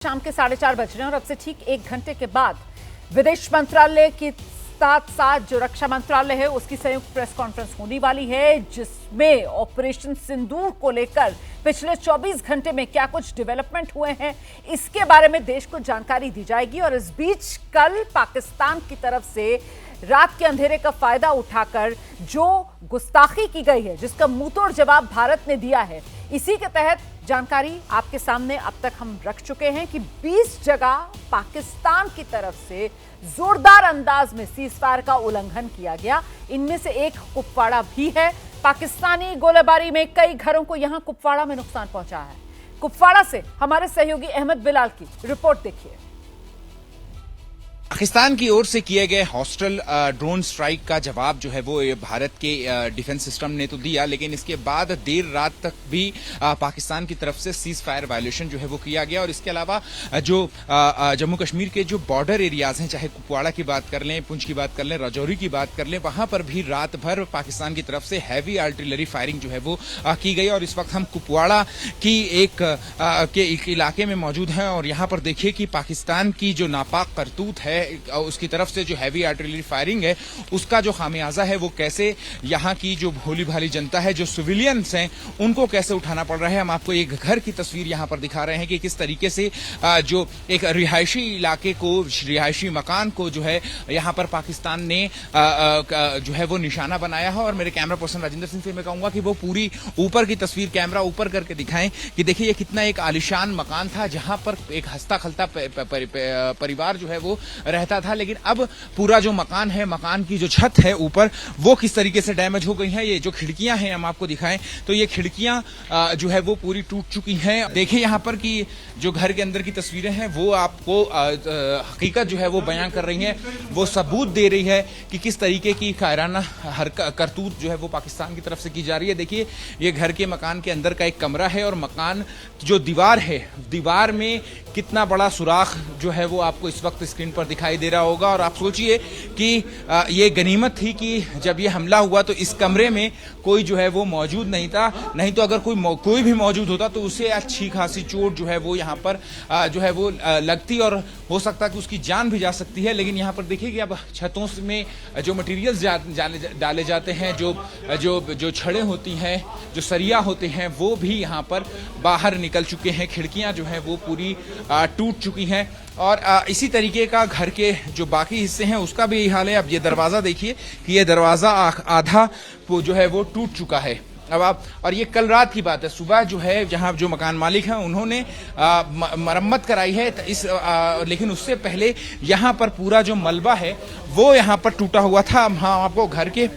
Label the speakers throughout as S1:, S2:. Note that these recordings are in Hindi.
S1: शाम के 4:30 बज रहे हैं और अब से ठीक 1 घंटे के बाद विदेश मंत्रालय के साथ साथ जो रक्षा मंत्रालय है उसकी संयुक्त प्रेस कॉन्फ्रेंस होने वाली है, जिसमें ऑपरेशन सिंदूर को लेकर पिछले 24 घंटे में क्या कुछ डेवलपमेंट हुए हैं इसके बारे में देश को जानकारी दी जाएगी। और इस बीच कल पाकिस्तान की तरफ से रात के अंधेरे का फायदा उठाकर जो गुस्ताखी की गई है, जिसका मुंहतोड़ जवाब भारत ने दिया है, इसी के तहत जानकारी आपके सामने अब तक हम रख चुके हैं कि 20 जगह पाकिस्तान की तरफ से जोरदार अंदाज में सीजफायर का उल्लंघन किया गया। इनमें से एक कुपवाड़ा भी है। पाकिस्तानी गोलीबारी में कई घरों को यहां कुपवाड़ा में नुकसान पहुंचा है। कुपवाड़ा से हमारे सहयोगी अहमद बिलाल की रिपोर्ट देखिए।
S2: पाकिस्तान की ओर से किए गए हॉस्टल ड्रोन स्ट्राइक का जवाब जो है वो भारत के डिफेंस सिस्टम ने तो दिया, लेकिन इसके बाद देर रात तक भी पाकिस्तान की तरफ से सीज फायर वायलेशन जो है वो किया गया। और इसके अलावा जो जम्मू कश्मीर के जो बॉर्डर एरियाज हैं, चाहे कुपवाड़ा की बात कर लें, पुंछ की बात कर लें, राजौरी की बात कर लें, वहां पर भी रात भर पाकिस्तान की तरफ से हैवी आर्टिलरी फायरिंग जो है वो की गई। और इस वक्त हम कुपवाड़ा की एक इलाके में मौजूद हैं और यहाँ पर देखिए कि पाकिस्तान की जो नापाक करतूत है, उसकी तरफ से जो हैवी आर्टिलरी फायरिंग है उसका जो खामियाजा है वो कैसे यहाँ की जो भोली भाली जनता है, जो सिविलियंस हैं, उनको कैसे उठाना पड़ रहा है। हम आपको एक घर की तस्वीर यहाँ पर दिखा रहे हैं कि किस तरीके से जो एक रिहायशी इलाके को, रिहायशी मकान को जो है यहाँ पर पाकिस्तान ने जो है वो निशाना बनाया है। और मेरे कैमरा पर्सन राजेंद्र सिंह से मैं कहूंगा कि वो पूरी ऊपर की तस्वीर कैमरा ऊपर करके दिखाएं कि देखिए ये कितना एक आलिशान मकान था जहां पर एक हंसता खलता परिवार जो है वो रहता था, लेकिन अब पूरा जो मकान है, मकान की जो छत है ऊपर, वो किस तरीके से डैमेज हो गई है। ये जो खिड़कियां हैं हम आपको दिखाएं तो ये खिड़कियां जो है वो पूरी टूट चुकी हैं। देखिए यहाँ पर कि जो घर के अंदर की तस्वीरें हैं वो आपको हकीकत जो है वो बयां कर रही हैं, वो सबूत दे रही है कि किस तरीके की कायराना करतूत जो है वो पाकिस्तान की तरफ से की जा रही है। देखिए ये घर के मकान के अंदर का एक कमरा है और मकान जो दीवार है, दीवार में कितना बड़ा सुराख जो है वो आपको इस वक्त स्क्रीन पर दिखाई दे रहा होगा। और आप सोचिए कि ये गनीमत थी कि जब ये हमला हुआ तो इस कमरे में कोई जो है वो मौजूद नहीं था, नहीं तो अगर कोई भी मौजूद होता तो उसे अच्छी खासी चोट जो है वो यहाँ पर जो है वो लगती और हो सकता कि उसकी जान भी जा सकती है। लेकिन यहाँ पर देखिए कि अब छतों में जो मटेरियल्स डाले जाते हैं, जो छड़ें होती हैं, जो सरिया होते हैं, वो भी यहाँ पर बाहर निकल चुके हैं। खिड़कियाँ जो हैं वो पूरी टूट चुकी हैं और इसी तरीके का घर के जो बाकी हिस्से हैं उसका भी यही हाल है। अब ये दरवाज़ा देखिए कि ये दरवाज़ा आधा जो है वो टूट चुका है। अब आप, और ये कल रात की बात है, सुबह जो है जहां जो मकान मालिक हैं उन्होंने मरम्मत कराई है लेकिन उससे पहले यहाँ पर पूरा जो मलबा है वो यहाँ पर टूटा हुआ था। हाँ, आपको घर के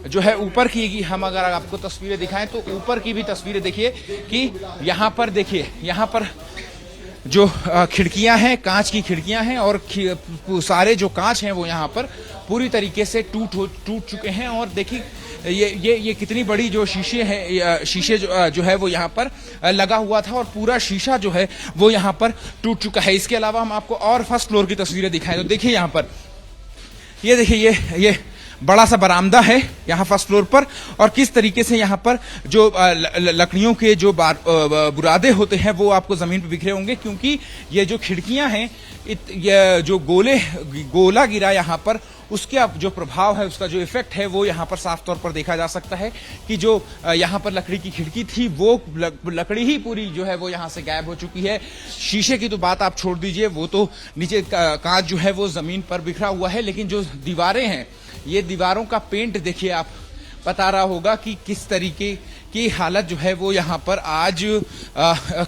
S2: जो है ऊपर की हम अगर आपको तस्वीरें दिखाएं तो ऊपर की भी तस्वीरें देखिए कि यहाँ पर देखिए, यहाँ पर जो खिड़कियां हैं, कांच की खिड़कियां हैं और सारे जो कांच हैं वो यहाँ पर पूरी तरीके से टूट चुके हैं। और देखिए ये कितनी बड़ी जो शीशे हैं, शीशे जो है वो यहाँ पर लगा हुआ था और पूरा शीशा जो है वो यहाँ पर टूट चुका है। इसके अलावा हम आपको और फर्स्ट फ्लोर की तस्वीरें दिखाएं तो देखिए यहाँ पर ये देखिए ये बड़ा सा बरामदा है यहाँ फर्स्ट फ्लोर पर और किस तरीके से यहाँ पर जो लकड़ियों के जो बुरादे होते हैं वो आपको जमीन पर बिखरे होंगे, क्योंकि ये जो खिड़कियां हैं, ये जो गोला गिरा यहाँ पर, उसका जो प्रभाव है, उसका जो इफेक्ट है वो यहाँ पर साफ तौर पर देखा जा सकता है कि जो यहाँ पर लकड़ी की खिड़की थी वो लकड़ी ही पूरी जो है वो यहाँ से गायब हो चुकी है। शीशे की तो बात आप छोड़ दीजिए, वो तो नीचे कांच जो है वो जमीन पर बिखरा हुआ है, लेकिन जो दीवारें हैं, ये दीवारों का पेंट देखिए, आप बता रहा होगा कि किस तरीके की हालत जो है वो यहाँ पर आज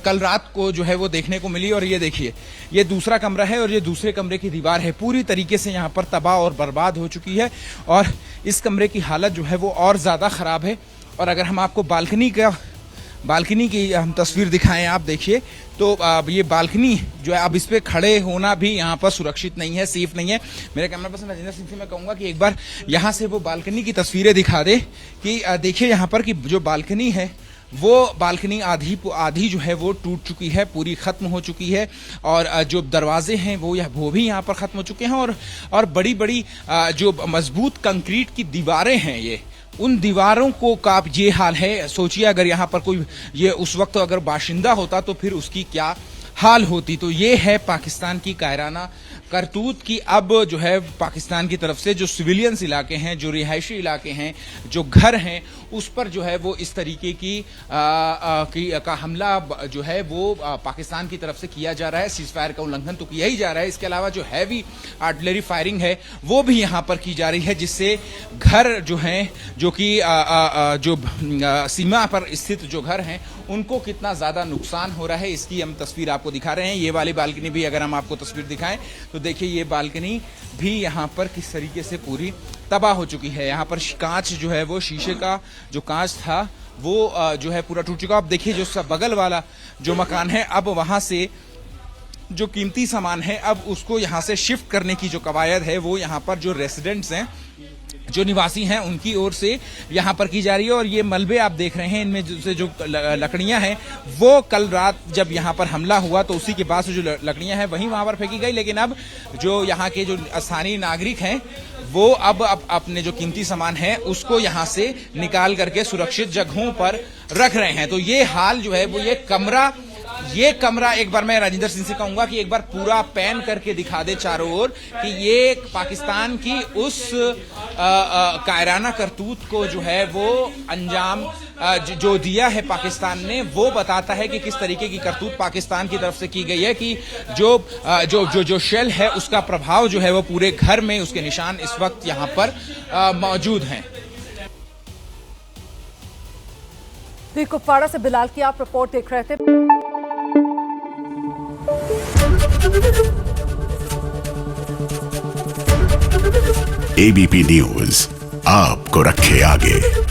S2: कल रात को जो है वो देखने को मिली। और ये देखिए ये दूसरा कमरा है और ये दूसरे कमरे की दीवार है, पूरी तरीके से यहाँ पर तबाह और बर्बाद हो चुकी है और इस कमरे की हालत जो है वो और ज़्यादा ख़राब है। और अगर हम आपको बालकनी की हम तस्वीर दिखाएं, आप देखिए तो ये बालकनी जो है, अब इस पे खड़े होना भी यहाँ पर सुरक्षित नहीं है, सेफ नहीं है। मेरे कैमरा पर्सन राजेंद्र सिंह से मैं कहूँगा कि एक बार यहाँ से वो बालकनी की तस्वीरें दिखा दे कि देखिए यहाँ पर कि जो बालकनी है वो बालकनी आधी जो है वो टूट चुकी है, पूरी खत्म हो चुकी है और जो दरवाजे हैं वो भी यहाँ पर खत्म हो चुके हैं और बड़ी बड़ी जो मजबूत कंक्रीट की दीवारें हैं, ये उन दीवारों को का ये हाल है। सोचिए अगर यहाँ पर कोई ये उस वक्त अगर बाशिंदा होता तो फिर उसकी क्या हाल होती। तो ये है पाकिस्तान की कायराना करतूत की अब जो है पाकिस्तान की तरफ से जो सिविलियंस इलाके हैं, जो रिहायशी इलाके हैं, जो घर हैं, उस पर जो है वो इस तरीके का हमला जो है वो पाकिस्तान की तरफ से किया जा रहा है। सीज फायर का उल्लंघन तो किया ही जा रहा है, इसके अलावा जो हैवी आर्टिलरी फायरिंग है वो भी यहां पर की जा रही है, जिससे घर जो हैं, जो कि जो सीमा पर स्थित जो घर हैं, उनको कितना ज्यादा नुकसान हो रहा है इसकी हम तस्वीर आपको दिखा रहे हैं। ये वाली बालकनी भी अगर हम आपको तस्वीर दिखाएं तो देखिए ये बालकनी भी यहाँ पर किस तरीके से पूरी तबाह हो चुकी है। यहाँ पर कांच जो है वो शीशे का जो कांच था वो जो है पूरा टूट चुका। अब देखिए जो सब बगल वाला जो मकान है, अब वहां से जो कीमती सामान है अब उसको यहाँ से शिफ्ट करने की जो कवायद है वो यहाँ पर जो रेसिडेंट्स हैं, जो निवासी हैं, उनकी ओर से यहाँ पर की जा रही है। और ये मलबे आप देख रहे हैं, इनमें से जो लकड़ियां हैं वो कल रात जब यहाँ पर हमला हुआ तो उसी के बाद से जो लकड़ियां हैं वहीं वहां पर फेंकी गई, लेकिन अब जो यहाँ के जो स्थानीय नागरिक हैं वो अब अपने जो कीमती सामान है उसको यहाँ से निकाल करके सुरक्षित जगहों पर रख रहे हैं। तो ये हाल जो है वो ये कमरा एक बार मैं राजेंद्र सिंह से कहूंगा कि एक बार पूरा पैन करके दिखा दे चारों ओर कि ये पाकिस्तान की उस कायराना करतूत को जो है वो अंजाम जो दिया है पाकिस्तान ने, वो बताता है कि किस तरीके की करतूत पाकिस्तान की तरफ से की गई है, कि जो शेल है उसका प्रभाव जो है वो पूरे घर में, उसके निशान इस वक्त यहाँ पर मौजूद हैं।
S1: तो कुपवाड़ा से बिलाल की आप रिपोर्ट देख रहे थे।
S3: एबीपी न्यूज आपको रखे आगे।